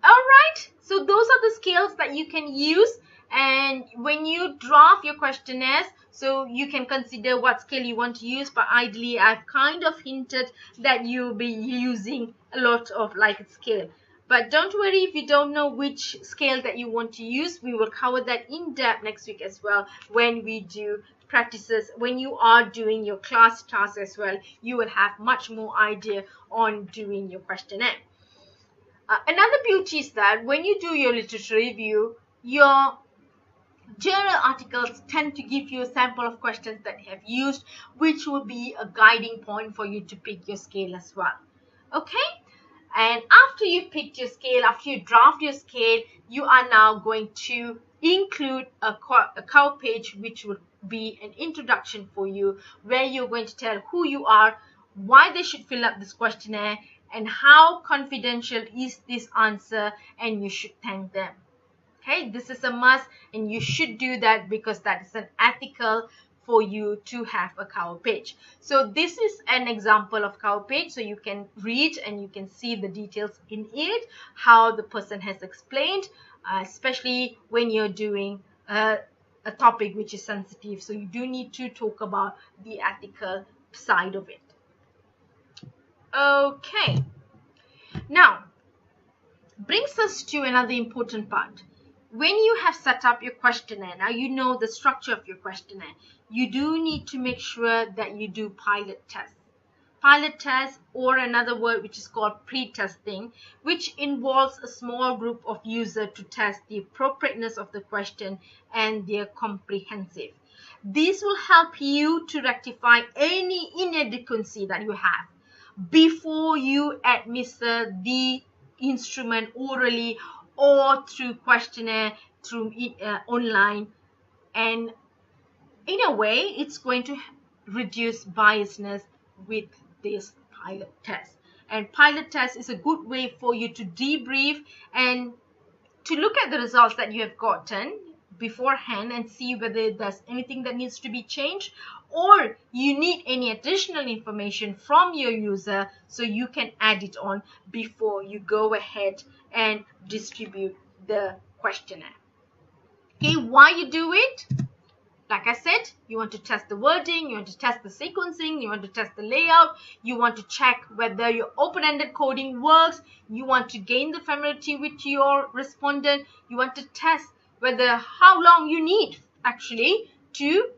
Alright, so those are the scales that you can use, and when you draft your questionnaires, so you can consider what scale you want to use, but ideally I've kind of hinted that you'll be using a lot of Likert scale. But don't worry if you don't know which scale that you want to use. We will cover that in depth next week as well when we do practices. When you are doing your class task as well, you will have much more idea on doing your questionnaire. Another beauty is that when you do your literature review, your journal articles tend to give you a sample of questions that you have used, which will be a guiding point for you to pick your scale as well. Okay? And after you picked your scale, after you draft your scale, you are now going to include a cover page which will be an introduction for you, where you're going to tell who you are, why they should fill up this questionnaire, and how confidential is this answer, and you should thank them. Okay, this is a must, and you should do that because that is an ethical for you to have a cover page. So this is an example of cover page, so you can read and you can see the details in it, how the person has explained, especially when you're doing a topic which is sensitive. So you do need to talk about the ethical side of it. Okay, now brings us to another important part. When you have set up your questionnaire, now you know the structure of your questionnaire, you do need to make sure that you do pilot tests. Pilot tests, or another word which is called pre-testing, which involves a small group of users to test the appropriateness of the question and their comprehensive. This will help you to rectify any inadequacy that you have before you administer the instrument orally or through questionnaire, through online, and in a way it's going to reduce biasness with this pilot test. And pilot test is a good way for you to debrief and to look at the results that you have gotten beforehand and see whether there's anything that needs to be changed, or you need any additional information from your user, so you can add it on before you go ahead and distribute the questionnaire. Okay, why you do it? Like I said, you want to test the wording, you want to test the sequencing, you want to test the layout, you want to check whether your open-ended coding works, you want to gain the familiarity with your respondent, you want to test whether how long you need actually to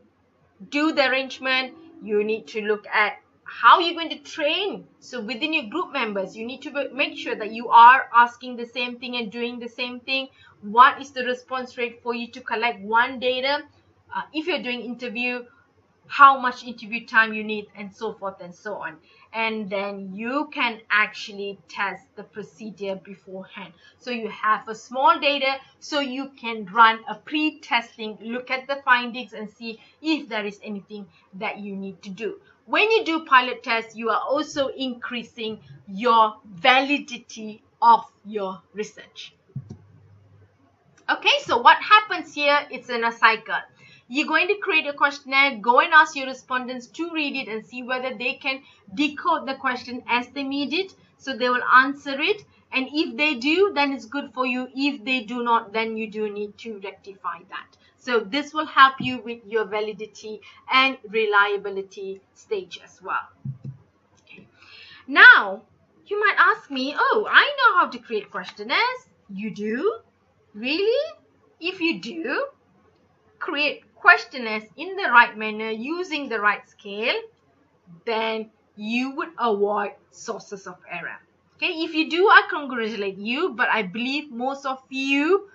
do the arrangement. You need to look at how you're going to train. So within your group members, you need to make sure that you are asking the same thing and doing the same thing. What is the response rate for you to collect one data? If you're doing interview, how much interview time you need, and so forth and so on. And then you can actually test the procedure beforehand. So you have a small data, so you can run a pre-testing, look at the findings and see if there is anything that you need to do. When you do pilot tests, you are also increasing your validity of your research. Okay, so what happens here? It's in a cycle. You're going to create a questionnaire, go and ask your respondents to read it and see whether they can decode the question as they need it. So they will answer it. And if they do, then it's good for you. If they do not, then you do need to rectify that. So this will help you with your validity and reliability stage as well. Okay. Now, you might ask me, oh, I know how to create questionnaires. You do? Really? If you do, create questionnaires in the right manner using the right scale, then you would avoid sources of error. Okay, if you do, I congratulate you, but I believe most of you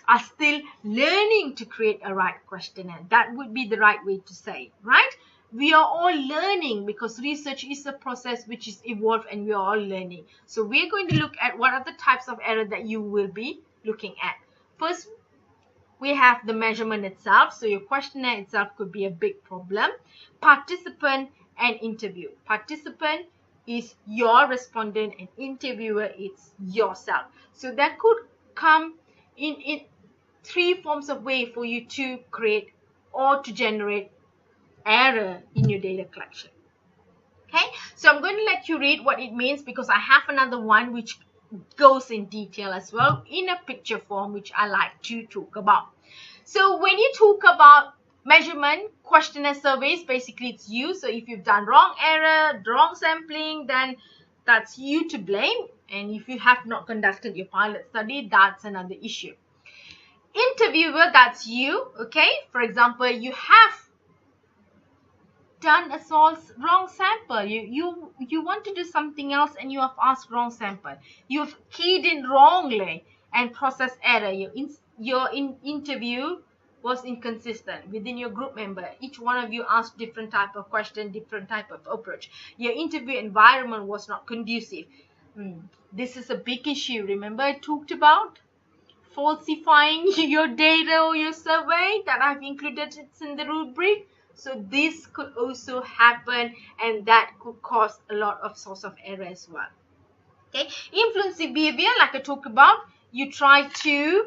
are still learning to create a right questionnaire. That would be the right way to say, right? We are all learning because research is a process which is evolved, and we are all learning. So we're going to look at what are the types of error that you will be looking at. First, we have the measurement itself. So your questionnaire itself could be a big problem. Participant and interview. Participant is your respondent and interviewer is yourself. So that could come in three forms of way for you to create or to generate error in your data collection. Okay, so I'm going to let you read what it means because I have another one which goes in detail as well in a picture form, which I like to talk about. So when you talk about measurement, questionnaire surveys, basically it's you. So if you've done wrong error, wrong sampling, then that's you to blame. And if you have not conducted your pilot study, that's another issue. Interviewer, that's you. Okay, for example, you have done a wrong sample. You want to do something else and you have asked wrong sample. You've keyed in wrongly and process error. Your interview was inconsistent within your group member. Each one of you asked different type of question, different type of approach. Your interview environment was not conducive. This is a big issue. Remember I talked about? falsifying your data or your survey that I've included it's in the rubric. So this could also happen, and that could cause a lot of source of error as well. Okay, influencing behavior, like I talked about, you try to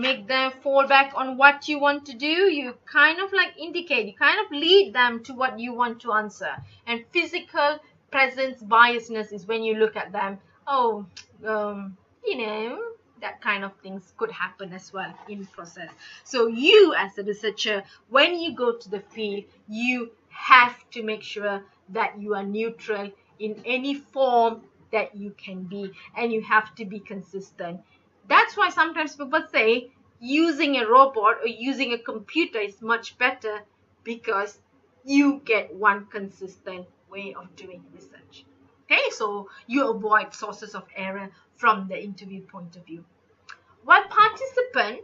make them fall back on what you want to do. You kind of like indicate, you kind of lead them to what you want to answer. And physical presence biasness is when you look at them, oh, you know, that kind of things could happen as well in process. So you as a researcher, when you go to the field, you have to make sure that you are neutral in any form that you can be, and you have to be consistent. That's why sometimes people say using a robot or using a computer is much better, because you get one consistent way of doing research. Okay, so you avoid sources of error from the interview point of view. What participant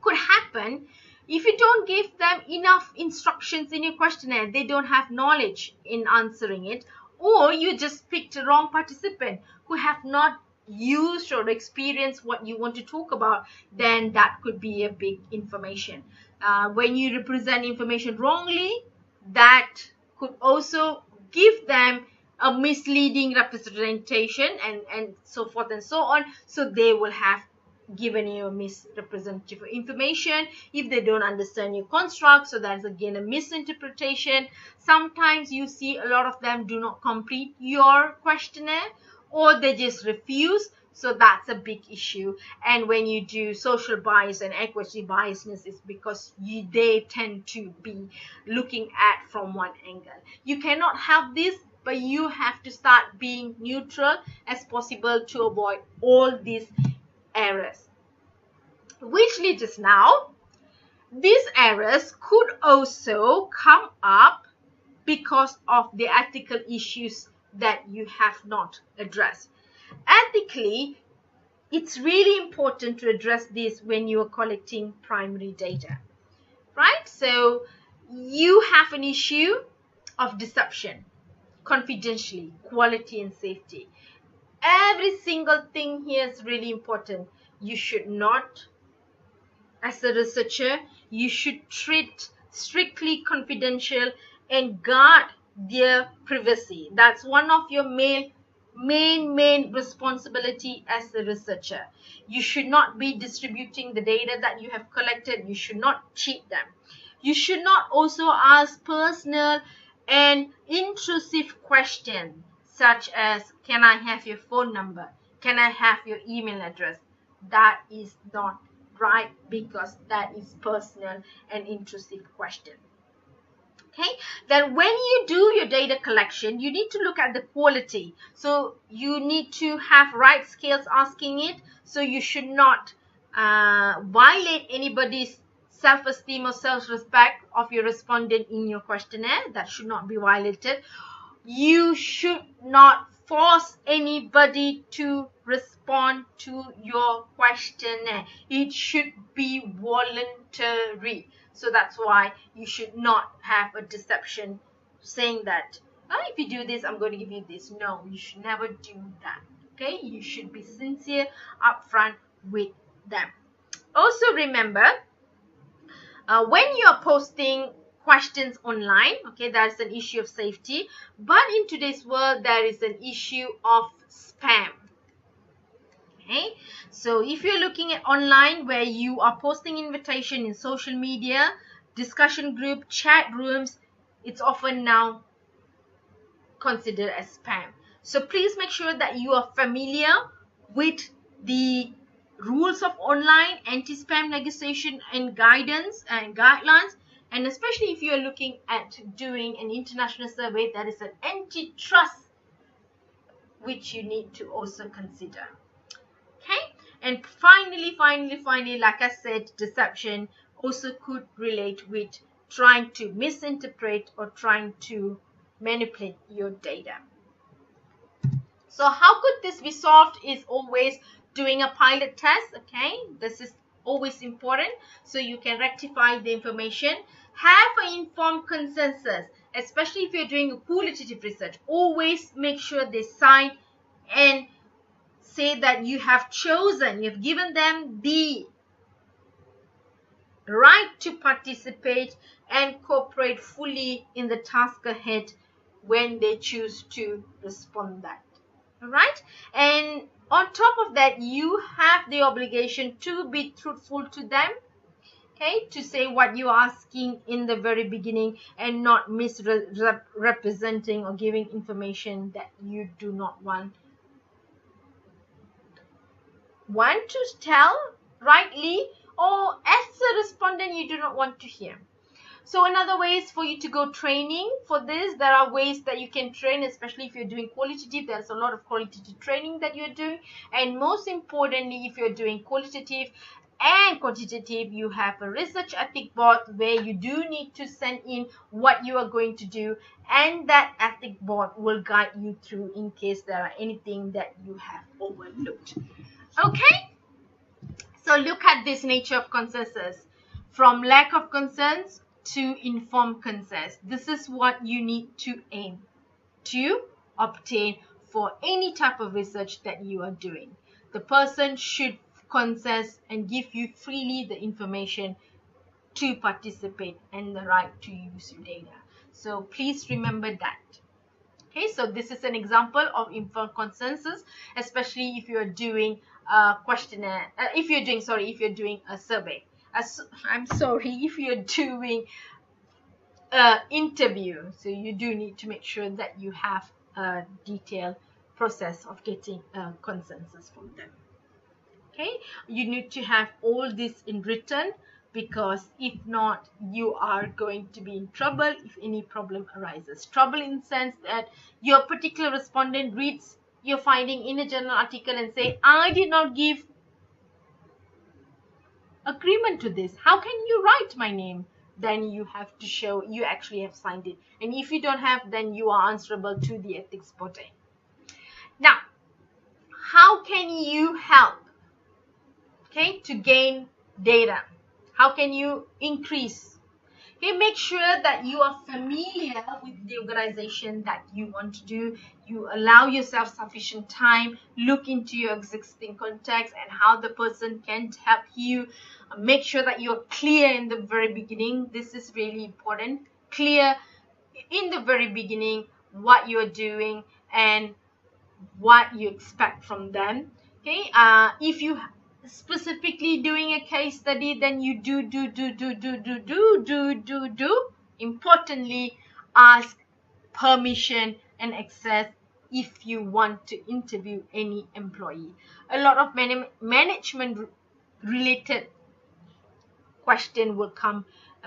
could happen if you don't give them enough instructions in your questionnaire, they don't have knowledge in answering it, or you just picked a wrong participant who have not used or experienced what you want to talk about, then that could be a big information. When you represent information wrongly, that could also give them a misleading representation, and so forth and so on. So they will have given you a misrepresentative information if they don't understand your construct. So that's again a misinterpretation. Sometimes you see a lot of them do not complete your questionnaire, or they just refuse. So that's a big issue. And when you do social bias and equity biasness, is because they tend to be looking at from one angle. You cannot have this, but you have to start being neutral as possible to avoid all these errors. Which leads us now, these errors could also come up because of the ethical issues that you have not addressed. Ethically, it's really important to address this when you are collecting primary data, right? So you have an issue of deception, confidentiality, quality and safety. Every single thing here is really important. You should not, as a researcher, you should treat strictly confidential and guard their privacy. That's one of your main responsibility as a researcher. You should not be distributing the data that you have collected. You should not cheat them. You should not also ask personal and intrusive questions such as, can I have your phone number? Can I have your email address? That is not right, because that is personal and intrusive question. Okay, then when you do your data collection, you need to look at the quality. So you need to have right skills asking it. So you should not violate anybody's self-esteem or self-respect of your respondent in your questionnaire. That should not be violated. You should not force anybody to respond to your questionnaire. It should be voluntary. So that's why you should not have a deception saying that, oh, if you do this, I'm going to give you this. No, you should never do that. Okay, you should be sincere upfront with them. Also remember, when you are posting questions online, okay, that's an issue of safety, but in today's world there is an issue of spam. Okay, so if you're looking at online where you are posting invitation in social media, discussion group, chat rooms, it's often now considered as spam. So please make sure that you are familiar with the rules of online anti-spam legislation and guidance and guidelines. And especially if you are looking at doing an international survey, that is an antitrust which you need to also consider. Okay, and finally, like I said, deception also could relate with trying to misinterpret or trying to manipulate your data. So how could this be solved is always doing a pilot test. Okay, this is always important, so you can rectify the information. Have an informed consensus, especially if you're doing a qualitative research. Always make sure they sign and say that you have chosen, you've given them the right to participate and cooperate fully in the task ahead when they choose to respond that. All right, and on top of that, you have the obligation to be truthful to them, okay, to say what you're asking in the very beginning and not misrepresenting or giving information that you do not want to tell rightly, or as a respondent you do not want to hear. So another way is for you to go training for this. There are ways that you can train, especially if you're doing qualitative. There's a lot of qualitative training that you're doing. And most importantly, if you're doing qualitative and quantitative, you have a research ethic board where you do need to send in what you are going to do. And that ethic board will guide you through in case there are anything that you have overlooked. Okay? So look at this nature of consensus. From lack of concerns to informed consent. This is what you need to aim to obtain for any type of research that you are doing. The person should consent and give you freely the information to participate and the right to use your data. So please remember that. Okay, so this is an example of informed consensus, especially if you're doing a questionnaire, if you're doing a survey. If you're doing an interview, so you do need to make sure that you have a detailed process of getting a consensus from them. Okay, you need to have all this in written, because if not, you are going to be in trouble if any problem arises. Trouble in the sense that your particular respondent reads your finding in a journal article and say, I did not give agreement to this. How can you write my name? Then you have to show you actually have signed it. And if you don't have, then you are answerable to the ethics body. Now, how can you help, okay, to gain data? How can you increase? Okay, make sure that you are familiar with the organization that you want to do. You allow yourself sufficient time, look into your existing context and how the person can help you. Make sure that you're clear in the very beginning. This is really important. Clear in the very beginning what you're doing and what you expect from them. Okay, if you specifically doing a case study, then you do importantly ask permission and access if you want to interview any employee. A lot of management related question will come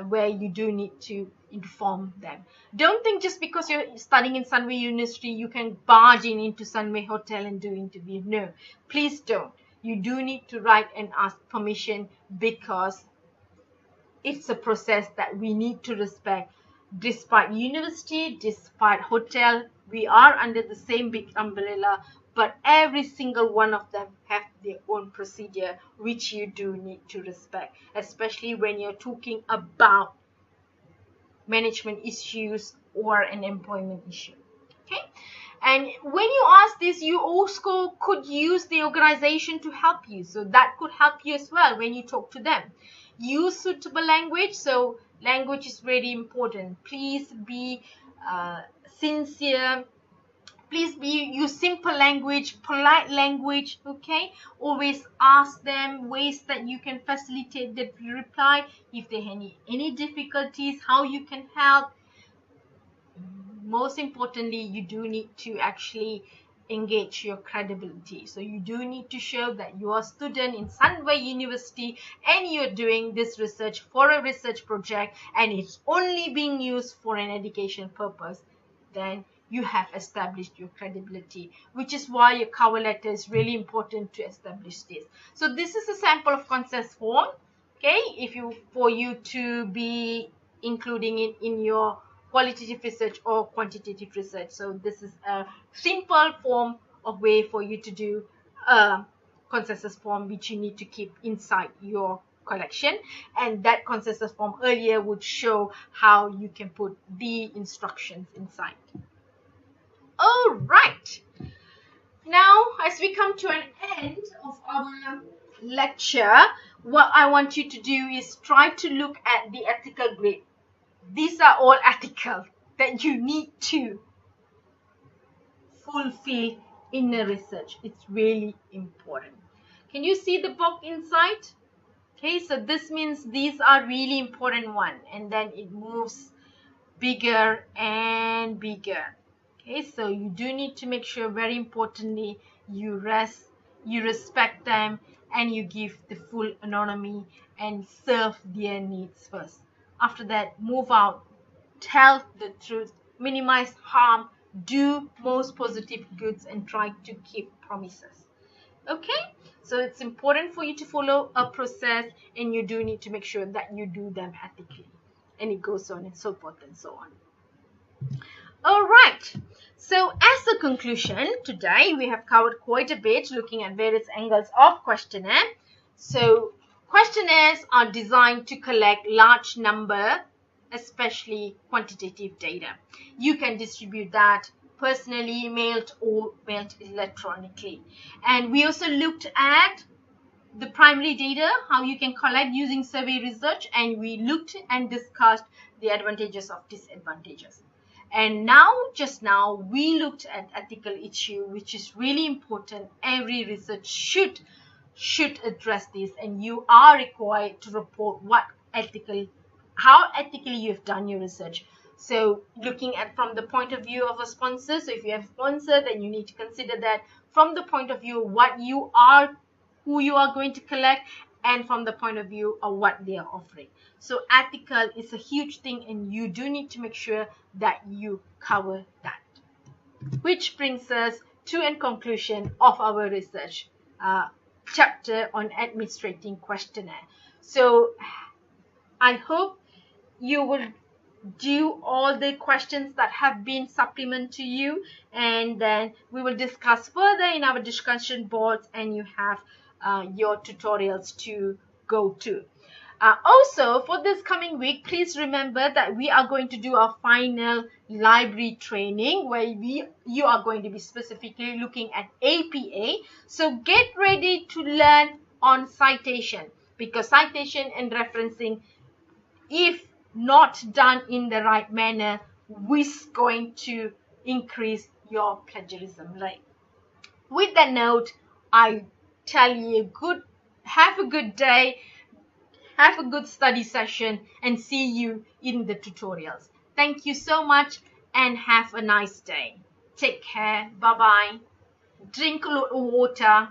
where you do need to inform them. Don't think just because you're studying in Sunway University you can barge into Sunway Hotel and do interview. No, please don't. You do need to write and ask permission, because it's a process that we need to respect. Despite university, despite hotel, we are under the same big umbrella, but every single one of them have their own procedure which you do need to respect, especially when you're talking about management issues or an employment issue. Okay, and when you ask this, you also could use the organization to help you, so that could help you as well when you talk to them. Use suitable language. So language is very important. Please be sincere. Please use simple language, polite language. Okay, always ask them ways that you can facilitate the reply. If they have any difficulties, how you can help. Most importantly, you do need to actually engage your credibility. So you do need to show that you are a student in Sunway University and you're doing this research for a research project and it's only being used for an education purpose. Then you have established your credibility, which is why your cover letter is really important to establish this. So this is a sample of consent form, okay, for you to be including it in your qualitative research or quantitative research. So this is a simple form of way for you to do a consensus form, which you need to keep inside your collection, and that consensus form earlier would show how you can put the instructions inside. All right, Now, as we come to an end of our lecture, what I want you to do is try to look at the ethical grid. These are all ethical that you need to fulfill in a research. It's really important. Can you see the box inside? Okay, so this means these are really important one, and then it moves bigger and bigger. Okay, so you do need to make sure, very importantly, you respect them, and you give the full autonomy and serve their needs first. After that, move out, tell the truth, minimize harm, do most positive goods, and try to keep promises. Okay, so it's important for you to follow a process, and you do need to make sure that you do them ethically, and it goes on and so forth and so on. All right, so as a conclusion, today we have covered quite a bit, looking at various angles of questionnaire. So questionnaires are designed to collect large number, especially quantitative data. You can distribute that personally, mailed, or mailed electronically. And we also looked at the primary data, how you can collect using survey research, and we looked and discussed the advantages of disadvantages. And just now, we looked at ethical issue, which is really important. Every research should address this, and you are required to report how ethically you've done your research. So looking at from the point of view of a sponsor, so if you have a sponsor, then you need to consider that from the point of view of who you are going to collect, and from the point of view of what they are offering. So ethical is a huge thing, and you do need to make sure that you cover that. Which brings us to a conclusion of our research chapter on administrating questionnaire. So I hope you will do all the questions that have been supplemented to you, and then we will discuss further in our discussion boards, and you have your tutorials to go to. Also, for this coming week, please remember that we are going to do our final library training, where you are going to be specifically looking at APA. So get ready to learn on citation, because citation and referencing, if not done in the right manner, is going to increase your plagiarism rate. With that note, I tell you have a good day, have a good study session, and see you in the tutorials. Thank you so much, and have a nice day. Take care. Bye bye. Drink a lot of water.